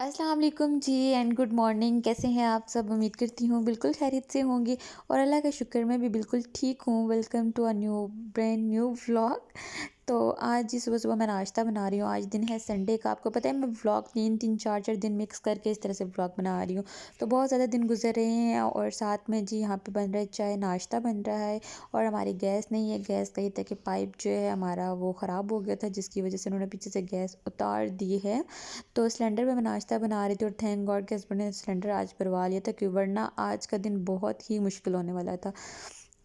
अस्सलाम वालेकुम जी and good morning. कैसे हैं आप सब? उम्मीद करती हूँ बिल्कुल खैरियत से होंगे और अल्लाह का शुक्र मैं भी बिल्कुल ठीक हूँ। Welcome to a new brand new vlog. तो आज जी सुबह-सुबह मैं नाश्ता बना रही हूँ। आज दिन है संडे का। आपको पता है मैं व्लॉग 3-3 4-4 दिन मिक्स करके इस तरह से व्लॉग बना रही हूँ। तो बहुत ज़्यादा दिन गुज़र रहे हैं और साथ में जी यहाँ पे बन रहा है चाय, नाश्ता बन रहा है और हमारी गैस नहीं है। गैस कहीं तक कि पाइप जो है हमारा वो ख़राब हो गया था, जिसकी वज़ह से उन्होंने पीछे से गैस उतार दी है। तो सिलेंडर पे मैं नाश्ता बना रही थी और थैंक गॉड कि हस्बैंड ने सिलेंडर आज भरवा लिया था, क्योंकि वरना आज का दिन बहुत ही मुश्किल होने वाला था।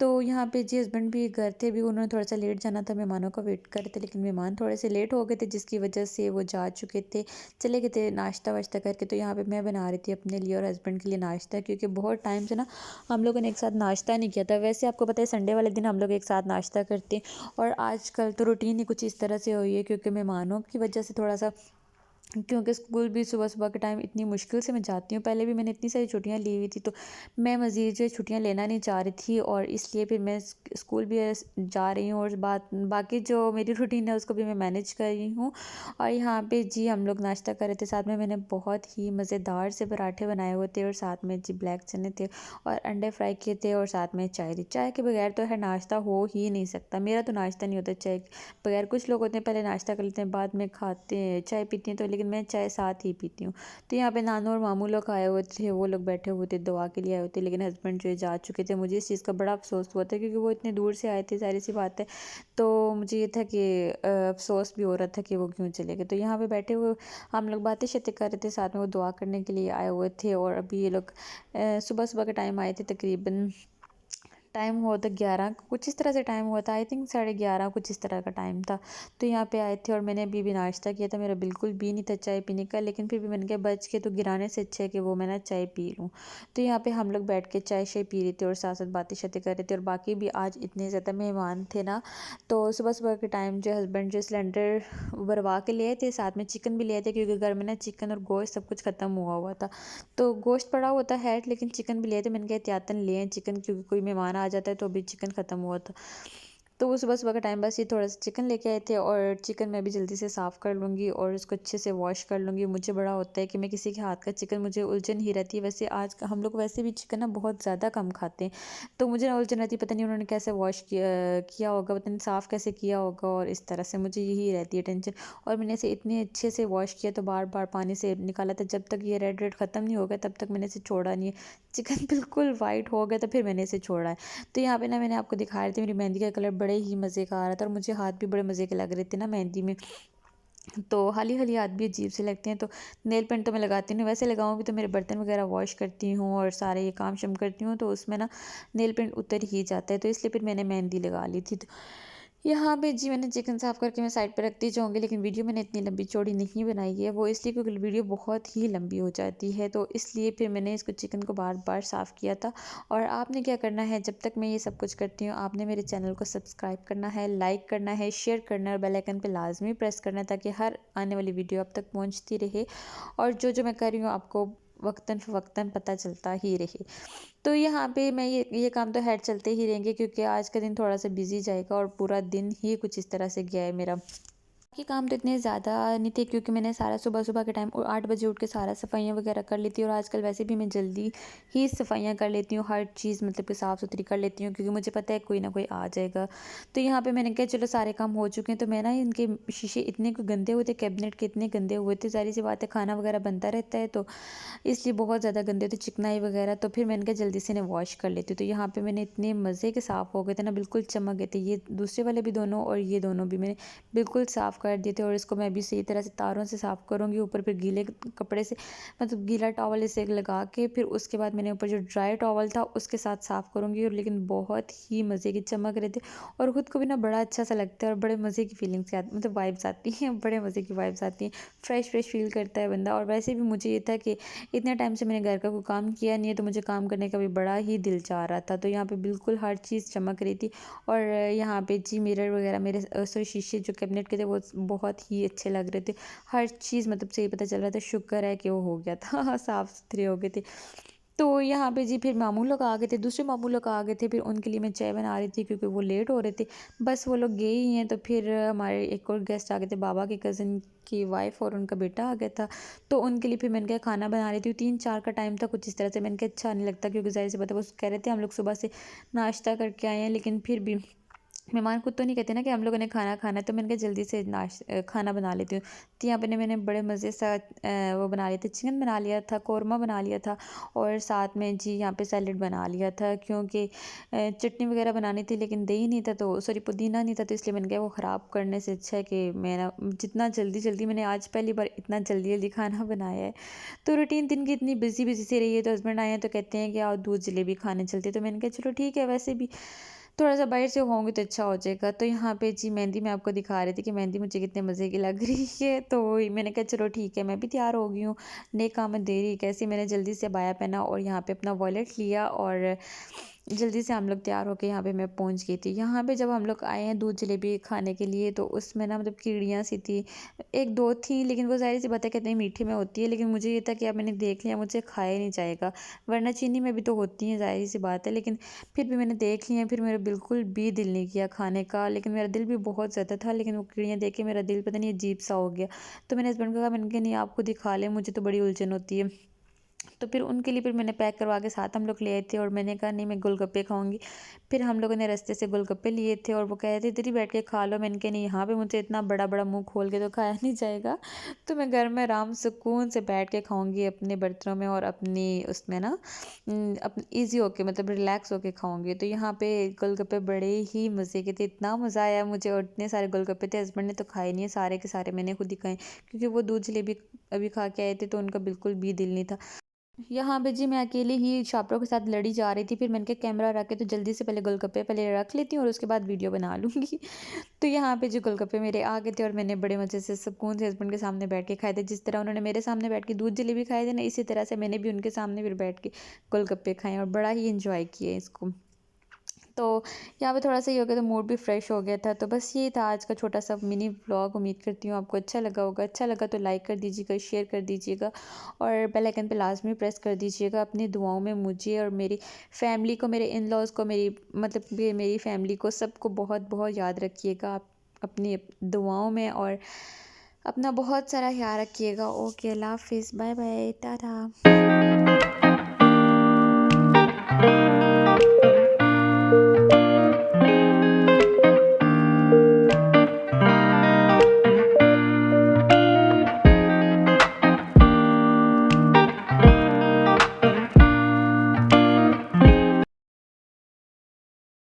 तो यहाँ पे जी हस्बैंड भी घर थे, भी उन्होंने थोड़ा-सा लेट जाना था, मेहमानों का वेट कर रहे थे, लेकिन मेहमान थोड़े से लेट हो गए थे, जिसकी वजह से वो जा चुके थे, चले गए थे नाश्ता-वाश्ता करके। तो यहाँ पे मैं बना रही थी अपने लिए और हस्बैंड के लिए नाश्ता, क्योंकि बहुत टाइम से ना हम लोगों ने एक साथ नाश्ता नहीं किया था। वैसे आपको पता है संडे वाले दिन हम लोग एक साथ नाश्ता करते हैं और आजकल तो रूटीन ही कुछ इस तरह से हुई है, क्योंकि मेहमानों की वजह से थोड़ा-सा, क्योंकि स्कूल भी सुबह-सुबह के टाइम इतनी मुश्किल से मैं जाती हूँ। पहले भी मैंने इतनी सारी छुट्टियाँ ली हुई थी, तो मैं मज़ीद जो है छुट्टियाँ लेना नहीं चाह रही थी और इसलिए फिर मैं स्कूल भी जा रही हूँ और बाकी जो मेरी रूटीन है उसको भी मैं मैनेज कर रही हूँ। और यहाँ पे जी हम लोग नाश्ता कर रहे थे, साथ में मैंने बहुत ही मज़ेदार से पराठे बनाए हुए थे और साथ में जी ब्लैक चने थे और अंडे फ्राई किए थे और साथ में चाय थी। चाय के बगैर तो है नाश्ता हो ही नहीं सकता। मेरा तो नाश्ता नहीं होता चाय के बगैर। कुछ लोग होते हैं पहले नाश्ता कर लेते हैं, बाद में खाते हैं चाय पीते हैं, तो लेकिन मैं चाय साथ ही पीती हूँ। तो यहाँ पे नानू और मामू लोग आए हुए थे, वो लोग बैठे हुए थे, दुआ के लिए आए हुए थे, लेकिन हस्बैंड जो है जा चुके थे। मुझे इस चीज़ का बड़ा अफ़सोस हुआ था, क्योंकि वो इतने दूर से आए थे, ज़ाहिर सी बात है। तो मुझे ये था कि अफ़सोस भी हो रहा था कि वो क्यों चले गए। तो यहाँ पे बैठे हुए हम लोग बातें-शातें कर रहे थे, साथ में वो दुआ करने के लिए आए हुए थे और अभी ये लोग सुबह-सुबह के टाइम आए थे, तकरीबन टाइम हुआ था 11 कुछ इस तरह से टाइम हुआ था, आई थिंक 11:30 कुछ इस तरह का टाइम था। तो यहाँ पे आए थे और मैंने अभी भी नाश्ता किया था, मेरा बिल्कुल भी नहीं था चाय पीने का, लेकिन फिर भी मैंने कहा बच के तो गिराने से अच्छा है कि वो मैं ना चाय पी लूँ। तो यहाँ पे हम लोग बैठ के चाय-शाय पी रहे थे और साथ-साथ बातें-शातें कर रहे थे और बाकी भी आज इतने ज़्यादा मेहमान थे ना, तो सुबह-सुबह के टाइम जो हस्बैंड जो सिलेंडर भरवा के ले आए थे, साथ में चिकन भी ले आए थे, क्योंकि घर में ना चिकन और गोश्त सब कुछ ख़त्म हुआ हुआ था। तो गोश्त पड़ा हुआ था है, लेकिन चिकन भी लिए थे। मैंने कहा एहतियातन लें चिकन, क्योंकि कोई मेहमान आ जाता है, तो अभी चिकन ख़त्म हुआ था। तो वो सुबह-सुबह का टाइम बस ये थोड़ा-सा चिकन लेके आए थे और चिकन मैं भी जल्दी से साफ़ कर लूँगी और उसको अच्छे से वॉश कर लूँगी। मुझे बड़ा होता है कि मैं किसी के हाथ का चिकन, मुझे उलझन ही रहती है। वैसे आज का हम लोग वैसे भी चिकन ना बहुत ज़्यादा कम खाते हैं, तो मुझे ना उलझन रहती है, पता नहीं उन्होंने कैसे वॉश किया होगा, पता नहीं साफ़ कैसे किया होगा और इस तरह से मुझे यही रहती है टेंशन। और मैंने इसे इतने अच्छे से वॉश किया, तो बार-बार पानी से निकाला था, जब तक ये रेड-रेड ख़त्म नहीं हो गया तब तक मैंने इसे छोड़ा नहीं है। चिकन बिल्कुल वाइट हो गया था, फिर मैंने इसे छोड़ा है। तो यहाँ पे ना मैंने आपको दिखा रही थी, मेरी मेहंदी का कलर बड़े ही मज़े का आ रहा था और मुझे हाथ भी बड़े मज़े के लग रहे थे ना मेहंदी में। तो हाली-हाली हाथ भी अजीब से लगते हैं, तो नेल पेंट तो मैं लगाती नहीं हूँ। वैसे लगाऊँ भी तो मेरे बर्तन वग़ैरह वॉश करती हूँ और सारे ये काम-शाम करती हूँ, तो उसमें ना नेल पेंट उतर ही जाता है, तो इसलिए फिर मैंने मेहंदी लगा ली थी। तो यहाँ पे जी मैंने चिकन साफ़ करके मैं साइड पे रखती जाऊँगी, लेकिन वीडियो मैंने इतनी लंबी चौड़ी नहीं बनाई है। वो इसलिए क्योंकि वीडियो बहुत ही लंबी हो जाती है, तो इसलिए फिर मैंने इसको चिकन को बार-बार साफ़ किया था। और आपने क्या करना है, जब तक मैं ये सब कुछ करती हूँ, आपने मेरे चैनल को सब्सक्राइब करना है, लाइक करना है, शेयर करना है और बेल आइकन पे लाज़मी प्रेस करना है, ताकि हर आने वाली वीडियो आप तक पहुँचती रहे और जो-जो मैं कर रही हूँ आपको वक़्तन-फ़वक़्तन पता चलता ही रहे। तो यहाँ पे मैं ये काम तो ख़ैर चलते ही रहेंगे, क्योंकि आज का दिन थोड़ा-सा बिज़ी जाएगा और पूरा दिन ही कुछ इस तरह से गया है मेरा। बाकी काम तो इतने ज़्यादा नहीं थे, क्योंकि मैंने सारा सुबह-सुबह के टाइम 8 बजे उठ के सारा सफाइयाँ वगैरह कर लेती हूँ और आजकल वैसे भी मैं जल्दी ही सफाइयाँ कर लेती हूँ, हर चीज़ मतलब कि साफ़-सुथरी कर लेती हूँ, क्योंकि मुझे पता है कोई ना कोई आ जाएगा। तो यहाँ पे मैंने कहा चलो सारे काम हो चुके हैं, तो मैं ना इनके शीशे इतने गंदे हुए थे, कैबिनेट के इतने गंदे हुए थे, ज़ाहिर-सी बात है खाना वगैरह बनता रहता है, तो इसलिए बहुत ज़्यादा गंदे थे, चिकनाई वगैरह। तो फिर मैंने कहा जल्दी से इन्हें वॉश कर लेती हूँ। तो यहाँ पे मैंने इतने मज़े के साफ़ हो गए थे ना, बिल्कुल चमक गए थे। ये दूसरे वाले भी दोनों और ये दोनों भी मैंने बिल्कुल साफ़ कर दिए थे और इसको मैं भी सही तरह से तारों से साफ़ करूँगी। ऊपर फिर गीले कपड़े से, मतलब गीला टॉवल इसे लगा के, फिर उसके बाद मैंने ऊपर जो ड्राई टॉवल था उसके साथ साफ़ करूँगी। और लेकिन बहुत ही मज़े की चमक रहे थे और ख़ुद को भी ना बड़ा अच्छा सा लगता है और बड़े मज़े की फीलिंग्स मतलब वाइब्स आती हैं, बड़े मज़े की वाइब्स आती हैं। फ्रेश फ्रेश फ़ील करता है बंदा। और वैसे भी मुझे ये था कि इतने टाइम से मैंने घर का कोई काम किया नहीं है, तो मुझे काम करने का भी बड़ा ही दिल चाह रहा था। तो यहाँ पे बिल्कुल हर चीज़ चमक रही थी और यहाँ पे जी मिरर वगैरह मेरे सॉरी शीशे जो कैबिनेट के थे वो बहुत ही अच्छे लग रहे थे। हर चीज़ मतलब सही पता चल रहा था, शुक्र है कि वो हो गया था साफ़ सुथरे हो गए थे। तो यहाँ पे जी फिर मामू लोग आ गए थे, दूसरे मामू लोग आ गए थे, फिर उनके लिए मैं चाय बना रही थी क्योंकि वो लेट हो रहे थे। बस वो लोग गए ही हैं, तो फिर हमारे एक और गेस्ट आ गए थे, बाबा के कज़न की वाइफ़ और उनका बेटा आ गया था। तो उनके लिए फिर मैंने कहा खाना बना रही थी, 3-4 का टाइम था कुछ इस तरह से। मैंने कहा अच्छा नहीं लगता क्योंकि ज़ाहिर सी बात है वो कह रहे थे हम लोग सुबह से नाश्ता करके आए हैं, लेकिन फिर भी मेहमान खुद तो नहीं कहते ना कि हम लोगों ने खाना खाना है, तो मैंने कहा जल्दी से खाना बना लेती हूँ। तो यहाँ पे मैंने बड़े मज़े सा वो बना लिए थे, चिकन बना लिया था, कौरमा बना लिया था और साथ में जी यहाँ पे सैलेड बना लिया था क्योंकि चटनी वगैरह बनानी थी लेकिन दही नहीं था, तो सॉरी पुदीना नहीं था, तो इसलिए मैंने कहा वो ख़राब करने से अच्छा है कि मैं ना जितना जल्दी जल्दी मैंने आज पहली बार इतना जल्दी जल्दी खाना बनाया है। तो रूटीन दिन की इतनी बिजी बिजी सी रही है, तो हस्बैंड आए हैं तो कहते हैं कि आओ दूध जलेबी खाने चलते, तो मैंने कहा चलो ठीक है, वैसे भी थोड़ा-सा बाहर से होंगे तो अच्छा हो जाएगा। तो यहाँ पे जी मेहंदी मैं आपको दिखा रही थी कि मेहंदी मुझे कितने मज़े की लग रही है। तो मैंने कहा चलो ठीक है, मैं भी तैयार हो गई हूँ। नेक आमद देरी कैसे, मैंने जल्दी से अबाया पहना और यहाँ पे अपना वॉलेट लिया और जल्दी से हम लोग तैयार होके यहाँ पे मैं पहुँच गई थी। यहाँ पे जब हम लोग आए हैं दूध जलेबी खाने के लिए, तो उसमें ना मतलब कीड़ियाँ सी थी। 1-2 थी, लेकिन वो ज़ाहिर-सी बात है कितनी मीठी में होती है, लेकिन मुझे ये था कि अब मैंने देख लिया, मुझे खाया नहीं जाएगा। वरना चीनी में भी तो होती हैं, ज़ाहिर-सी बात है, लेकिन फिर भी मैंने देख लिया, फिर मेरा बिल्कुल भी दिल नहीं किया खाने का, लेकिन मेरा दिल भी बहुत ज़्यादा था, लेकिन वो कीड़ियाँ देख के मेरा दिल पता नहीं अजीब-सा हो गया। तो मैंने हस्बैंड को कहा, मैंने कहा नहीं आप खुद ही खा लें, मुझे तो बड़ी उलझन होती है। तो फिर उनके लिए फिर मैंने पैक करवा के साथ हम लोग ले आए थे और मैंने कहा नहीं मैं गोलगप्पे खाऊँगी। फिर हम लोगों ने रास्ते से गोलगप्पे लिए थे और वो कह रहे थे इधर ही बैठ के खा लो। मैंने कहा नहीं यहाँ पे मुझे इतना बड़ा-बड़ा मुँह खोल के तो खाया नहीं जाएगा। तो मैं घर में आराम सुकून से बैठ के खाऊँगी अपने बर्तनों में और अपनी उसमें ना ईज़ी होके मतलब रिलैक्स होके खाऊँगी। तो यहाँ पे गोलगप्पे बड़े ही मज़े के थे, इतना मज़ा आया मुझे और इतने सारे गोलगप्पे थे, हस्बैंड ने तो खाए नहीं है, सारे के सारे मैंने खुद ही खाए क्योंकि वो दूध जलेबी अभी खा के आए थे तो उनका बिल्कुल भी दिल नहीं था। यहाँ पे जी मैं अकेले ही शॉपरों के साथ लड़ी जा रही थी, फिर मैंने कहा कैमरा रख के तो जल्दी से पहले गोलगप्पे पहले रख लेती हूँ और उसके बाद वीडियो बना लूँगी। तो यहाँ पे जो गोलगप्पे मेरे आ गए थे और मैंने बड़े मज़े से सुकून से हस्बैंड के सामने बैठ के खाए थे। जिस तरह उन्होंने मेरे सामने बैठ के दूध जलेबी खाए थे ना, इसी तरह से मैंने भी उनके सामने फिर बैठ के गोलगप्पे खाए और बड़ा ही एन्जॉय किए इसको। तो यहाँ पे थोड़ा-सा ये हो गया, तो मूड भी फ्रेश हो गया था। तो बस ये था आज का छोटा-सा मिनी व्लॉग। उम्मीद करती हूँ आपको अच्छा लगा होगा। अच्छा लगा तो लाइक कर दीजिएगा, शेयर कर दीजिएगा और बेल आइकन पे लाज़मी प्रेस कर दीजिएगा। अपनी दुआओं में मुझे और मेरी फैमिली को, मेरे इन-लॉज़ को, मेरी मतलब कि मेरी फैमिली को सबको बहुत-बहुत याद रखिएगा आप अपनी दुआओं में और अपना बहुत सारा ख़्याल रखिएगा। ओके, अल्लाह हाफ़िज़, बाय-बाय, टाटा।